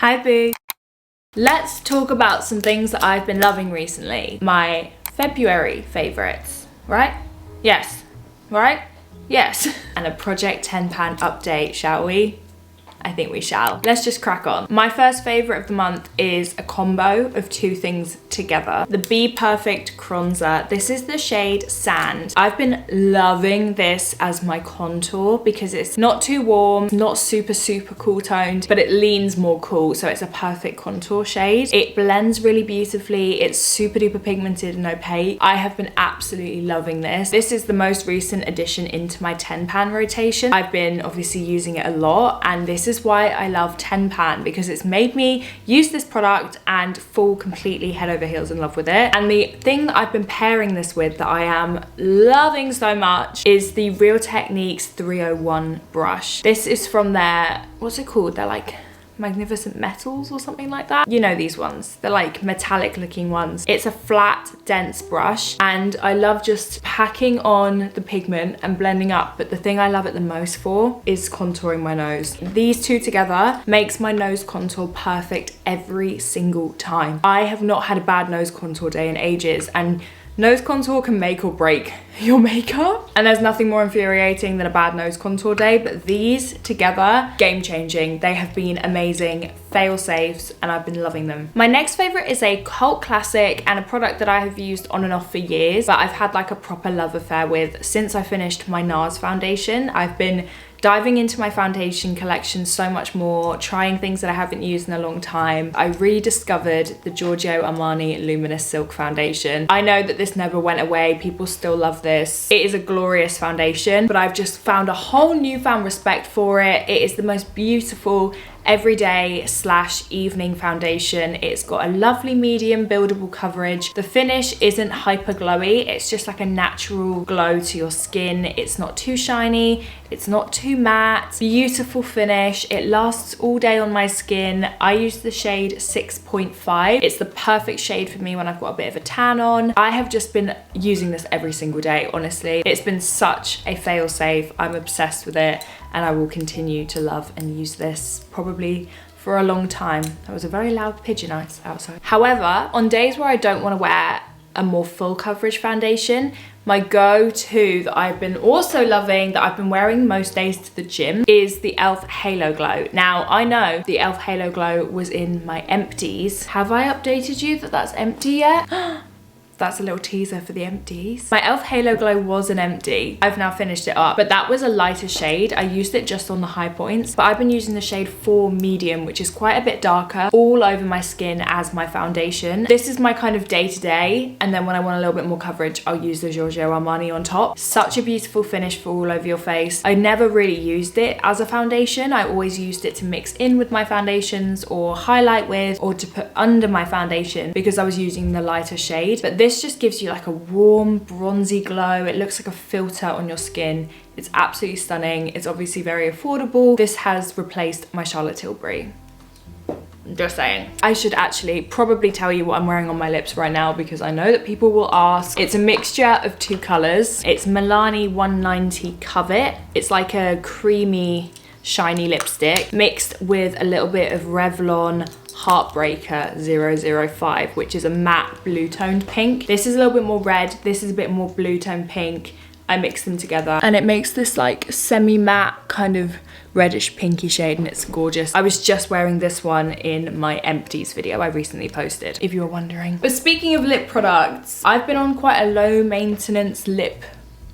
Hi boo. Let's talk about some things that I've been loving recently. My February favorites, right? Yes, right? Yes. And a Project 10 pan update, shall we? I think we shall. Let's just crack on. My first favorite of the month is a combo of two things together. The Be Perfect Bronzer. This is the shade Sand. I've been loving this as my contour because it's not too warm, not super cool toned, but it leans more cool. So it's a perfect contour shade. It blends really beautifully. It's super duper pigmented and opaque. I have been absolutely loving this. This is the most recent addition into my 10 pan rotation. I've been obviously using it a lot, and this is why I love 10 pan, because it's made me use this product and fall completely head over heels in love with it. And the thing that I've been pairing this with that I am loving so much is the Real Techniques 301 brush. This is from their, what's it called? They're like Magnificent Metals or something like that. You know these ones. They're like metallic looking ones. It's a flat, dense brush, and I love just packing on the pigment and blending up, but the thing I love it the most for is contouring my nose. These two together makes my nose contour perfect every single time. I have not had a bad nose contour day in ages, and nose contour can make or break your makeup, and there's nothing more infuriating than a bad nose contour day, but these together, game changing. They have been amazing, fail safes, and I've been loving them. My next favorite is a cult classic and a product that I have used on and off for years, but I've had like a proper love affair with since I finished my NARS foundation. I've been diving into my foundation collection so much more, trying things that I haven't used in a long time. I rediscovered the Giorgio Armani Luminous Silk Foundation. I know that this never went away, people still love this. It is a glorious foundation, but I've just found a whole newfound respect for it. It is the most beautiful everyday / evening foundation. It's got a lovely medium buildable coverage. The finish isn't hyper glowy, it's just like a natural glow to your skin. It's not too shiny, it's not too matte. Beautiful finish. It lasts all day on my skin. I use the shade 6.5. It's the perfect shade for me when I've got a bit of a tan on. I have just been using this every single day, honestly. It's been such a fail safe. I'm obsessed with it, and I will continue to love and use this probably for a long time. That was a very loud pigeon outside. However, on days where I don't want to wear a more full coverage foundation, my go-to that I've been also loving, that I've been wearing most days to the gym, is the e.l.f. Halo Glow. Now, I know the e.l.f. Halo Glow was in my empties. Have I updated you that that's empty yet? That's a little teaser for the empties. My e.l.f. Halo Glow was an empty. I've now finished it up, but that was a lighter shade. I used it just on the high points, but I've been using the shade 4 Medium, which is quite a bit darker, all over my skin as my foundation. This is my kind of day-to-day, and then when I want a little bit more coverage, I'll use the Giorgio Armani on top. Such a beautiful finish for all over your face. I never really used it as a foundation. I always used it to mix in with my foundations or highlight with, or to put under my foundation because I was using the lighter shade. But this just gives you like a warm bronzy glow. It looks like a filter on your skin. It's absolutely stunning. It's obviously very affordable. This has replaced my Charlotte Tilbury. Just saying. I should actually probably tell you what I'm wearing on my lips right now, because I know that people will ask. It's a mixture of two colors. It's Milani 190 Covet. It's like a creamy, shiny lipstick mixed with a little bit of Revlon Heartbreaker 005, which is a matte blue toned pink. This is a little bit more red, this is a bit more blue toned pink. I mix them together and it makes this like semi-matte kind of reddish pinky shade, and it's gorgeous. I was just wearing this one in my empties video I recently posted, if you were wondering. But speaking of lip products, I've been on quite a low maintenance lip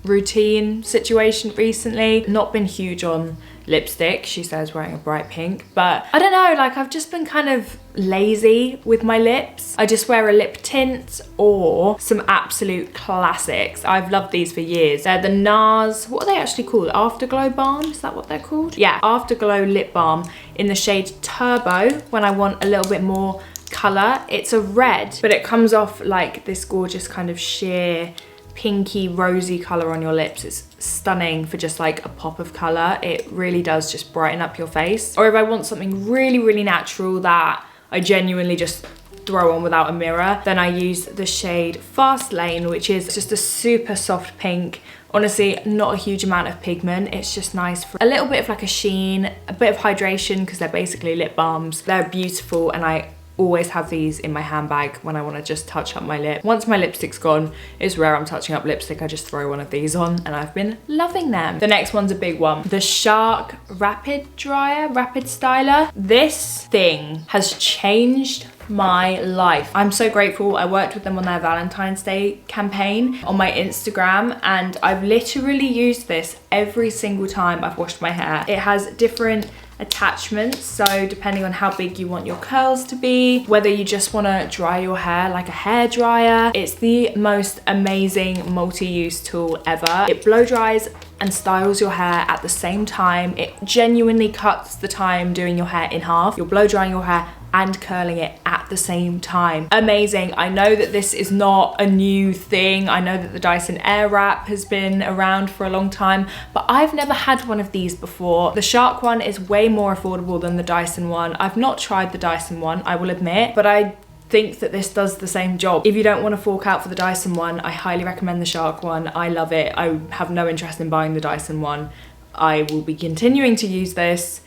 routine situation recently. Not been huge on lipstick. She says wearing a bright pink, but I don't know, like I've just been kind of lazy with my lips. I just wear a lip tint or some absolute classics. I've loved these for years. They're the NARS, what are they actually called? Afterglow Balm, is that what they're called? Yeah, Afterglow Lip Balm in the shade Turbo when I want a little bit more color. It's a red, but it comes off like this gorgeous kind of sheer pinky rosy color on your lips. It's stunning for just like a pop of color. It really does just brighten up your face. Or if I want something really natural that I genuinely just throw on without a mirror, then I use the shade Fast Lane, which is just a super soft pink Honestly, not a huge amount of pigment. It's just nice for a little bit of like a sheen, a bit of hydration, because they're basically lip balms. They're beautiful, and I always have these in my handbag when I want to just touch up my lip. Once my lipstick's gone, it's rare I'm touching up lipstick, I just throw one of these on, and I've been loving them. The next one's a big one. The Shark Rapid Styler. This thing has changed my life. I'm so grateful. I worked with them on their Valentine's Day campaign on my Instagram, and I've literally used this every single time I've washed my hair. It has different attachments, so depending on how big you want your curls to be, whether you just want to dry your hair like a hair dryer, it's the most amazing multi-use tool ever. It blow dries and styles your hair at the same time. It genuinely cuts the time doing your hair in half. You're blow drying your hair and curling it at the same time. Amazing. I know that this is not a new thing. I know that the Dyson Airwrap has been around for a long time, but I've never had one of these before. The Shark one is way more affordable than the Dyson one. I've not tried the Dyson one, I will admit, but I think that this does the same job. If you don't want to fork out for the Dyson one, I highly recommend the Shark one. I love it. I have no interest in buying the Dyson one. I will be continuing to use this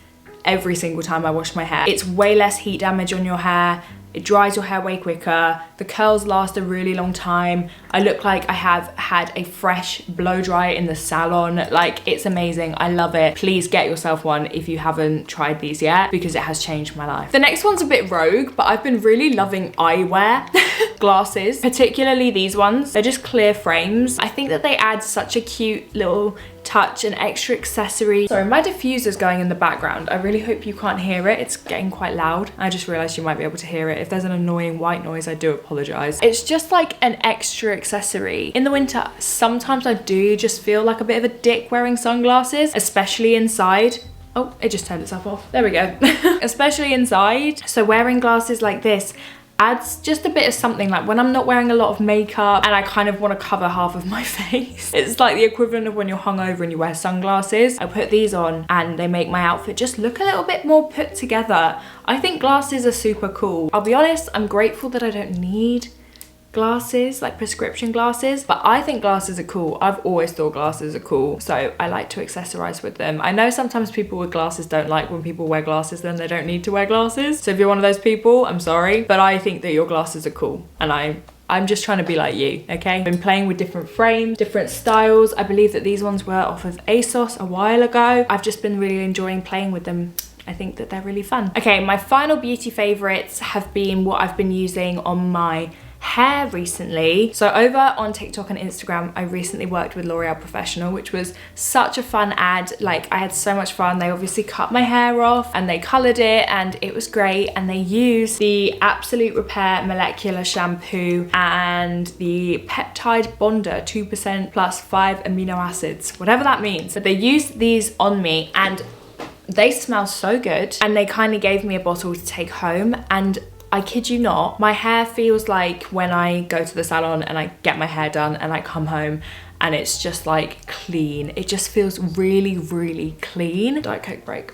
every single time I wash my hair. It's way less heat damage on your hair. It dries your hair way quicker. The curls last a really long time. I look like I have had a fresh blow dry in the salon. Like, it's amazing. I love it. Please get yourself one if you haven't tried these yet, because it has changed my life. The next one's a bit rogue, but I've been really loving eyewear. Glasses, particularly these ones. They're just clear frames. I think that they add such a cute little touch and extra accessory. Sorry, my diffuser's going in the background. I really hope you can't hear it. It's getting quite loud. I just realized you might be able to hear it. If there's an annoying white noise, I do apologize. It's just like an extra accessory. In the winter, sometimes I do just feel like a bit of a dick wearing sunglasses, especially inside. Oh, it just turned itself off. There we go. Especially inside. So wearing glasses like this adds just a bit of something. Like when I'm not wearing a lot of makeup and I kind of want to cover half of my face. It's like the equivalent of when you're hungover and you wear sunglasses. I put these on and they make my outfit just look a little bit more put together. I think glasses are super cool. I'll be honest, I'm grateful that I don't need glasses, like prescription glasses, but I think glasses are cool. I've always thought glasses are cool, so I like to accessorize with them. I know sometimes people with glasses don't like when people wear glasses, then they don't need to wear glasses. So if you're one of those people, I'm sorry, but I think that your glasses are cool, and I'm just trying to be like you, okay? I've been playing with different frames, different styles. I believe that these ones were off of ASOS a while ago. I've just been really enjoying playing with them. I think that they're really fun. Okay, my final beauty favorites have been what I've been using on my hair recently. So over on TikTok and Instagram, I recently worked with L'Oreal Professional, which was such a fun ad. Like, I had so much fun. They obviously cut my hair off and they colored it, and it was great. And they used the Absolute Repair Molecular Shampoo and the Peptide Bonder 2% plus 5 amino acids, whatever that means. But they used these on me and they smell so good. And they kindly gave me a bottle to take home, and I kid you not, my hair feels like when I go to the salon and I get my hair done and I come home and it's just like clean. It just feels really, really clean. Diet Coke break.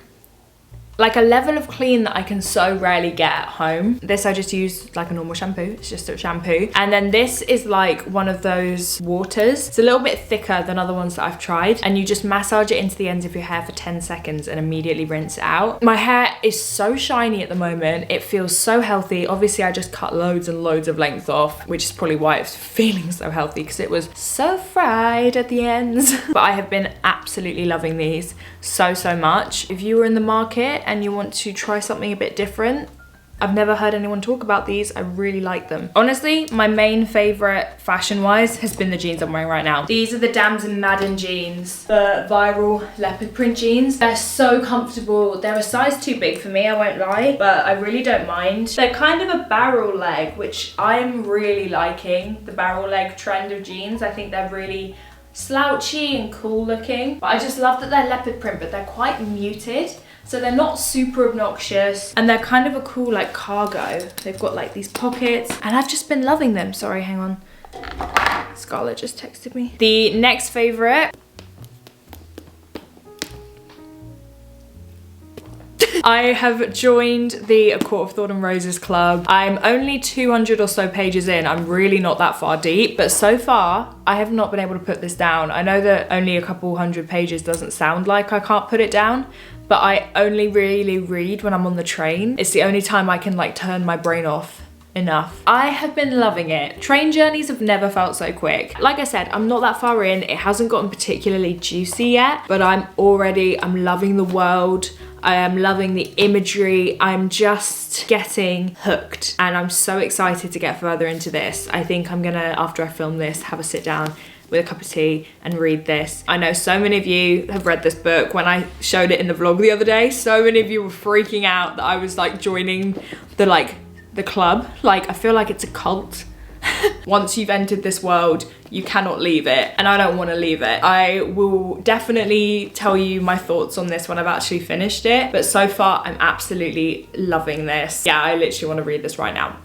Like a level of clean that I can so rarely get at home. This I just use like a normal shampoo. It's just a shampoo. And then this is like one of those waters. It's a little bit thicker than other ones that I've tried. And you just massage it into the ends of your hair for 10 seconds and immediately rinse it out. My hair is so shiny at the moment. It feels so healthy. Obviously I just cut loads and loads of length off, which is probably why it's feeling so healthy, because it was so fried at the ends. But I have been absolutely loving these so much. If you were in the market and you want to try something a bit different, I've never heard anyone talk about these. I really like them. Honestly, my main favorite fashion-wise has been the jeans I'm wearing right now. These are the Damson Madden jeans, the viral leopard print jeans. They're so comfortable. They're a size too big for me, I won't lie, but I really don't mind. They're kind of a barrel leg, which I'm really liking, the barrel leg trend of jeans. I think they're really slouchy and cool looking, but I just love that they're leopard print, but they're quite muted. So they're not super obnoxious, and they're kind of a cool like cargo. They've got like these pockets, and I've just been loving them. Sorry, hang on. Scarlett just texted me. The next favorite. I have joined the A Court of Thorn and Roses club. I'm only 200 or so pages in. I'm really not that far deep, but so far I have not been able to put this down. I know that only a couple hundred pages doesn't sound like I can't put it down, but I only really read when I'm on the train. It's the only time I can like turn my brain off enough. I have been loving it. Train journeys have never felt so quick. Like I said, I'm not that far in. It hasn't gotten particularly juicy yet, but I'm loving the world. I am loving the imagery. I'm just getting hooked and I'm so excited to get further into this. I think I'm gonna, after I film this, have a sit down with a cup of tea and read this. I know so many of you have read this book. When I showed it in the vlog the other day, so many of you were freaking out that I was like joining the club. Like, I feel like it's a cult. Once you've entered this world, you cannot leave it, and I don't want to leave it. I will definitely tell you my thoughts on this when I've actually finished it, but so far I'm absolutely loving this. Yeah, I literally want to read this right now.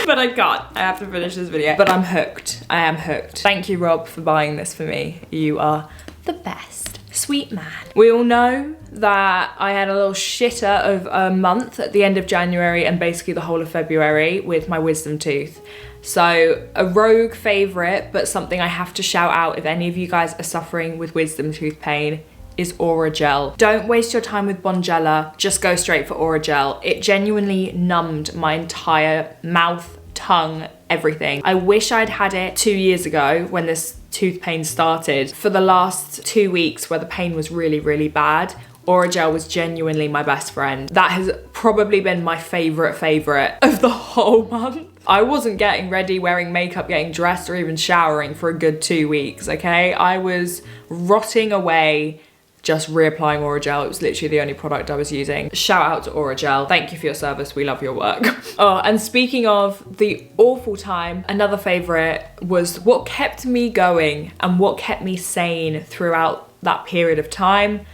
But I can't. I have to finish this video. But I'm hooked. I am hooked. Thank you, Rob, for buying this for me. You are the best. Sweet man. We all know that I had a little shitter of a month at the end of January and basically the whole of February with my wisdom tooth. So a rogue favourite, but something I have to shout out if any of you guys are suffering with wisdom tooth pain, is Aura Gel. Don't waste your time with Bonjela, just go straight for Aura Gel. It genuinely numbed my entire mouth, tongue, everything. I wish I'd had it 2 years ago when this tooth pain started. For the last 2 weeks where the pain was really bad, Aura Gel was genuinely my best friend. That has probably been my favorite of the whole month. I wasn't getting ready, wearing makeup, getting dressed, or even showering for a good 2 weeks, okay? I was rotting away just reapplying Aura Gel. It was literally the only product I was using. Shout out to Aura Gel. Thank you for your service. We love your work. Oh, and speaking of the awful time, another favorite was what kept me going and what kept me sane throughout that period of time.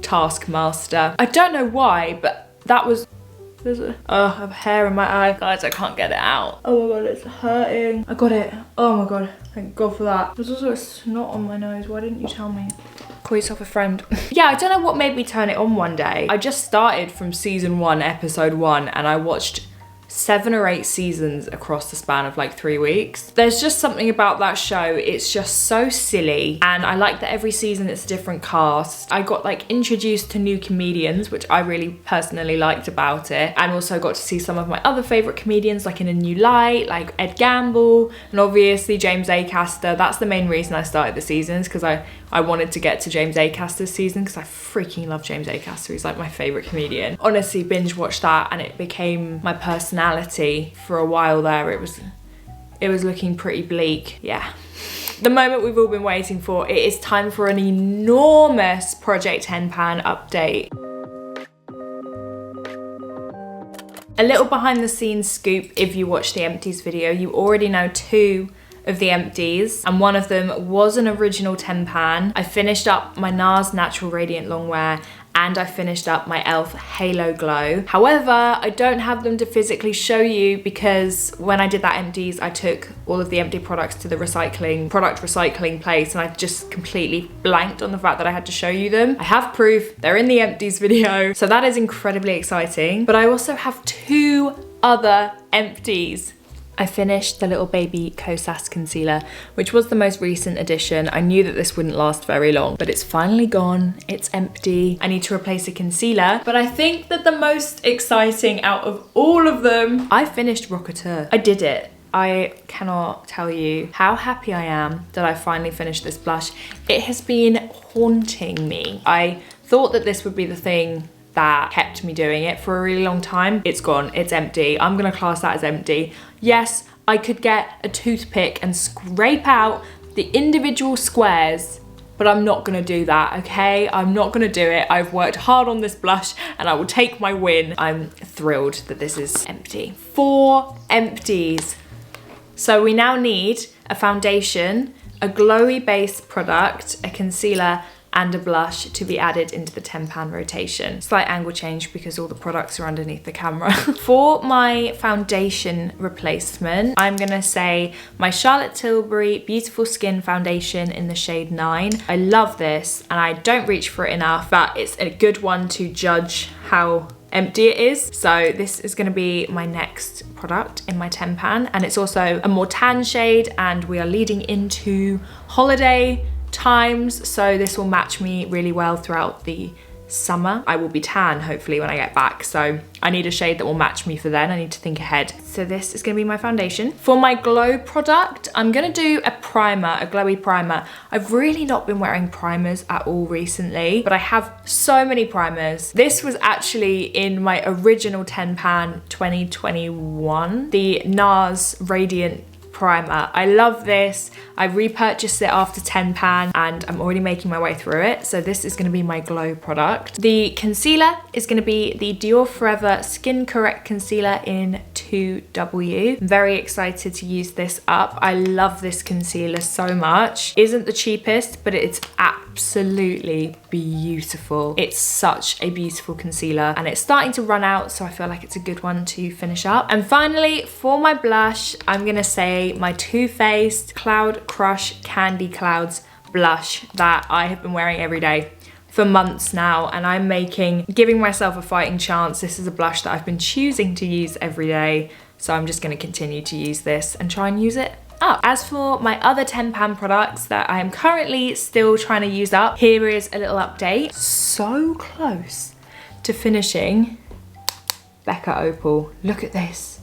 Taskmaster. I don't know why, but that was... I have hair in my eye. Guys, I can't get it out. Oh my god, it's hurting. I got it. Oh my god, thank god for that. There's also a snot on my nose. Why didn't you tell me? Call yourself a friend. Yeah, I don't know what made me turn it on one day. I just started from season 1, episode 1, and I watched 7 or 8 seasons across the span of like 3 weeks. There's just something about that show. It's just so silly, and I like that every season it's a different cast. I got like introduced to new comedians, which I really personally liked about it, and also got to see some of my other favorite comedians like in a new light, like Ed Gamble and obviously James Acaster. That's the main reason I started the seasons, because I wanted to get to James Acaster's season because I freaking love James Acaster. He's like my favorite comedian. Honestly, binge watched that and it became my personality for a while there. It was looking pretty bleak. Yeah. The moment we've all been waiting for. It is time for an enormous Project 10 pan update. A little behind the scenes scoop, if you watched the empties video, you already know 2 of the empties, and one of them was an original 10 pan. I finished up my NARS Natural Radiant Longwear, and I finished up my e.l.f. Halo Glow. However, I don't have them to physically show you because when I did that empties, I took all of the empty products to the product recycling place, and I just completely blanked on the fact that I had to show you them. I have proof, they're in the empties video, so that is incredibly exciting. But I also have 2 other empties. I finished the little baby Kosas concealer, which was the most recent addition. I knew that this wouldn't last very long, but it's finally gone. It's empty. I need to replace a concealer, but I think that the most exciting out of all of them, I finished Rocketeur. I did it. I cannot tell you how happy I am that I finally finished this blush. It has been haunting me. I thought that this would be the thing that kept me doing it for a really long time. It's gone, it's empty. I'm gonna class that as empty. Yes, I could get a toothpick and scrape out the individual squares, but I'm not gonna do that, okay? I'm not gonna do it. I've worked hard on this blush and I will take my win. I'm thrilled that this is empty. 4 empties. So we now need a foundation, a glowy base product, a concealer, and a blush to be added into the 10 pan rotation. Slight angle change because all the products are underneath the camera. For my foundation replacement, I'm gonna say my Charlotte Tilbury Beautiful Skin Foundation in the shade 9. I love this and I don't reach for it enough, but it's a good one to judge how empty it is. So this is gonna be my next product in my 10 pan, and it's also a more tan shade, and we are leading into holiday times, so this will match me really well throughout the summer. I will be tan hopefully when I get back, so I need a shade that will match me for then. I need to think ahead. So this is gonna be my foundation. For my glow product, I'm gonna do a primer, a glowy primer. I've really not been wearing primers at all recently, but I have so many primers. This was actually in my original 10 pan 2021, the NARS Radiant primer. I love this. I repurchased it after 10 pan and I'm already making my way through it. So this is going to be my glow product. The concealer is going to be the Dior Forever Skin Correct Concealer in 2W. I'm very excited to use this up. I love this concealer so much. Isn't the cheapest, but it's absolutely beautiful. It's such a beautiful concealer and it's starting to run out, so I feel like it's a good one to finish up. And finally, for my blush, I'm gonna say my Too Faced Cloud Crush Candy Clouds blush that I have been wearing every day for months now, and I'm giving myself a fighting chance. This is a blush that I've been choosing to use every day, so I'm just gonna continue to use this and try and use it up. As for my other 10 pan products that I am currently still trying to use up, here is a little update. So close to finishing Becca Opal. Look at this.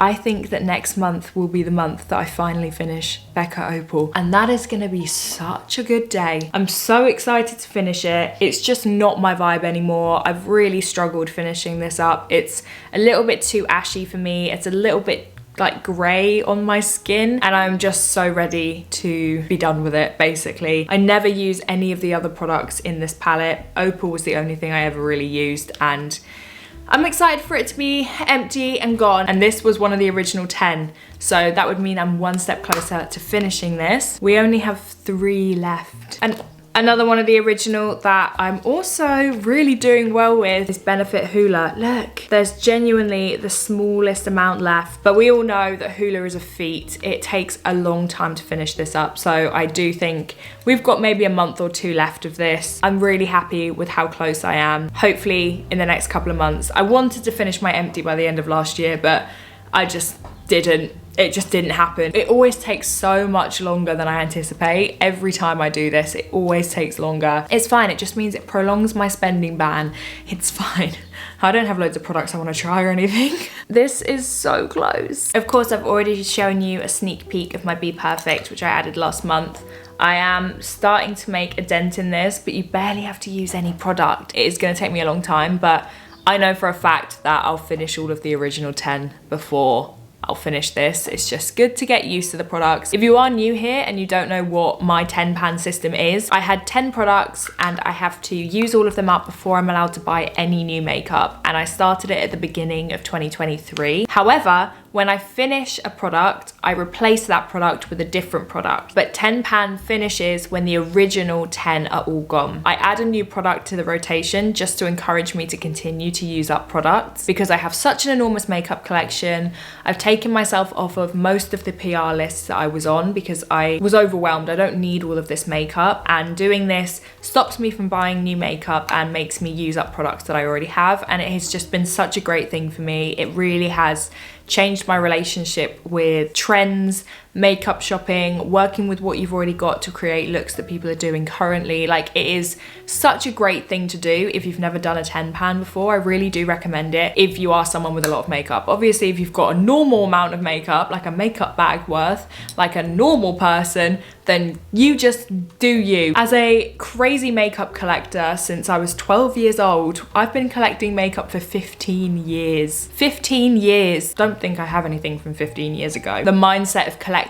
I think that next month will be the month that I finally finish Becca Opal, and that is gonna be such a good day. I'm so excited to finish it. It's just not my vibe anymore. I've really struggled finishing this up. It's a little bit too ashy for me. It's a little bit like grey on my skin, and I'm just so ready to be done with it, basically. I never use any of the other products in this palette. Opal was the only thing I ever really used, and I'm excited for it to be empty and gone. And this was one of the original 10, so that would mean I'm one step closer to finishing this. We only have 3 left. And another one of the original that I'm also really doing well with is Benefit Hoola. Look, there's genuinely the smallest amount left, but we all know that Hoola is a feat. It takes a long time to finish this up, so I do think we've got maybe a month or 2 left of this. I'm really happy with how close I am. Hopefully in the next couple of months. I wanted to finish my empty by the end of last year, but I just didn't. It just didn't happen. It always takes so much longer than I anticipate. Every time I do this, it always takes longer. It's fine, it just means it prolongs my spending ban. It's fine. I don't have loads of products I want to try or anything. This is so close. Of course, I've already shown you a sneak peek of my Be Perfect, which I added last month. I am starting to make a dent in this, but you barely have to use any product. It is going to take me a long time, but I know for a fact that I'll finish all of the original 10 before I'll finish this. It's just good to get used to the products. If you are new here and you don't know what my 10 pan system is, I had 10 products and I have to use all of them up before I'm allowed to buy any new makeup. And I started it at the beginning of 2023. However, when I finish a product, I replace that product with a different product. But 10 pan finishes when the original 10 are all gone. I add a new product to the rotation just to encourage me to continue to use up products, because I have such an enormous makeup collection. I've taken myself off of most of the PR lists that I was on because I was overwhelmed. I don't need all of this makeup, and doing this stops me from buying new makeup and makes me use up products that I already have. And it has just been such a great thing for me. It really has changed my relationship with trends, makeup shopping, working with what you've already got to create looks that people are doing currently. Like, it is such a great thing to do if you've never done a 10 pan before. I really do recommend it if you are someone with a lot of makeup. Obviously, if you've got a normal amount of makeup, like a makeup bag worth, like a normal person, then you just do you. As a crazy makeup collector since I was 12 years old, I've been collecting makeup for 15 years. 15 years. Don't think I have anything from 15 years ago. The mindset of collect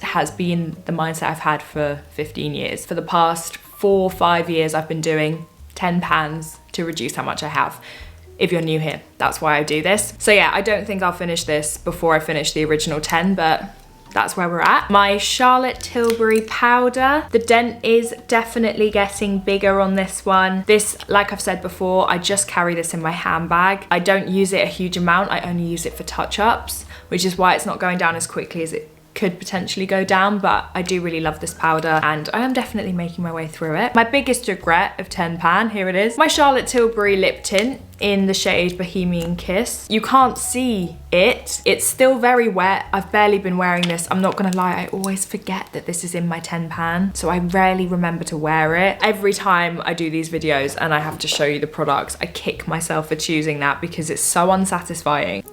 has been the mindset I've had for 15 years. For the past 4 or 5 years, I've been doing 10 pans to reduce how much I have. If you're new here, that's why I do this. So yeah, I don't think I'll finish this before I finish the original 10, but that's where we're at. My Charlotte Tilbury powder. The dent is definitely getting bigger on this one. This, like I've said before, I just carry this in my handbag. I don't use it a huge amount. I only use it for touch-ups, which is why it's not going down as quickly as it could potentially go down, but I do really love this powder and I am definitely making my way through it. My biggest regret of 10 Pan, here it is. My Charlotte Tilbury lip tint in the shade Bohemian Kiss. You can't see it. It's still very wet. I've barely been wearing this. I'm not gonna lie, I always forget that this is in my 10 Pan, so I rarely remember to wear it. Every time I do these videos and I have to show you the products, I kick myself for choosing that because it's so unsatisfying.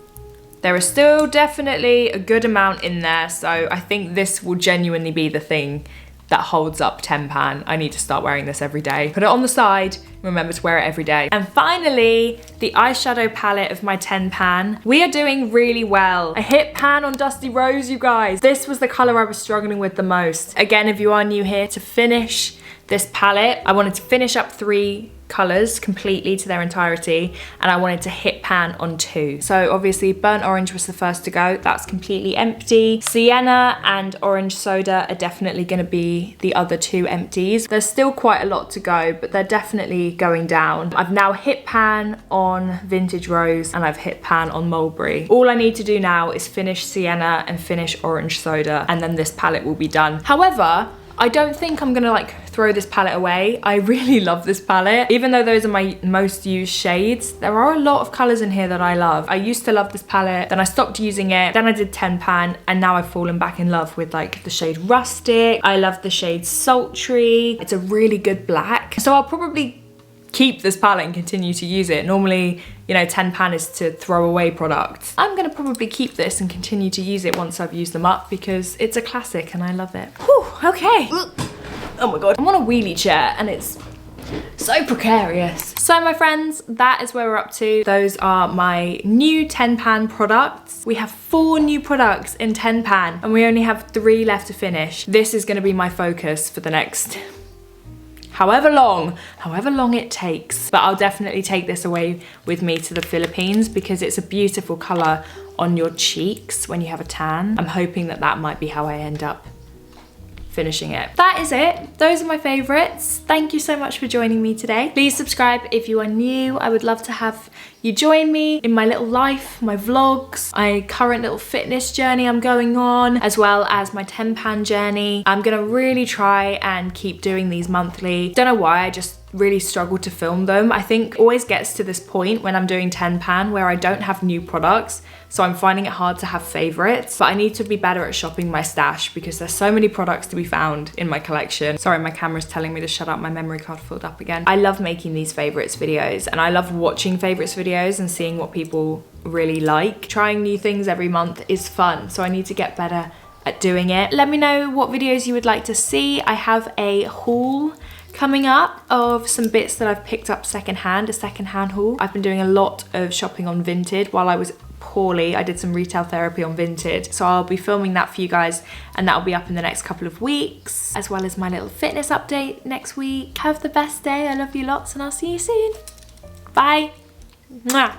There is still definitely a good amount in there, so I think this will genuinely be the thing that holds up 10 Pan. I need to start wearing this every day. Put it on the side, remember to wear it every day. And finally, the eyeshadow palette of my 10 Pan. We are doing really well. I hit pan on Dusty Rose, you guys. This was the color I was struggling with the most. Again, if you are new here, to finish this palette, I wanted to finish up 3 colors completely to their entirety, and I wanted to hit pan on 2. So obviously burnt orange was the first to go. That's completely empty. Sienna and orange soda are definitely going to be the other 2 empties. There's still quite a lot to go, but they're definitely going down. I've now hit pan on vintage rose and I've hit pan on mulberry. All I need to do now is finish sienna and finish orange soda, and then this palette will be done. However, I don't think I'm gonna like throw this palette away. I really love this palette. Even though those are my most used shades, there are a lot of colors in here that I love. I used to love this palette, then I stopped using it, then I did 10 Pan, and now I've fallen back in love with like the shade Rustic. I love the shade Sultry. It's a really good black. So I'll probably keep this palette and continue to use it. Normally, you know, 10 Pan is to throw away products. I'm gonna probably keep this and continue to use it once I've used them up because it's a classic and I love it. Whew, okay. Oh my God. I'm on a wheelie chair and it's so precarious. So my friends, that is where we're up to. Those are my new 10 Pan products. We have 4 new products in 10 Pan and we only have 3 left to finish. This is gonna be my focus for the next however long it takes. But I'll definitely take this away with me to the Philippines because it's a beautiful color on your cheeks when you have a tan. I'm hoping that that might be how I end up finishing it. That is it. Those are my favorites. Thank you so much for joining me today. Please subscribe if you are new. I would love to have you join me in my little life, my vlogs, my current little fitness journey I'm going on, as well as my 10 Pan journey. I'm gonna really try and keep doing these monthly. Don't know why, I just really struggle to film them. I think it always gets to this point when I'm doing 10 Pan where I don't have new products, so I'm finding it hard to have favorites, but I need to be better at shopping my stash because there's so many products to be found in my collection. Sorry, my camera's telling me to shut up, my memory card filled up again. I love making these favorites videos and I love watching favorites videos and seeing what people really like. Trying new things every month is fun, so I need to get better at doing it. Let me know what videos you would like to see. I have a haul coming up of some bits that I've picked up secondhand, a secondhand haul. I've been doing a lot of shopping on Vinted while I was poorly. I did some retail therapy on Vinted, so I'll be filming that for you guys and that'll be up in the next couple of weeks, as well as my little fitness update next week. Have the best day. I love you lots and I'll see you soon. Bye. Mwah.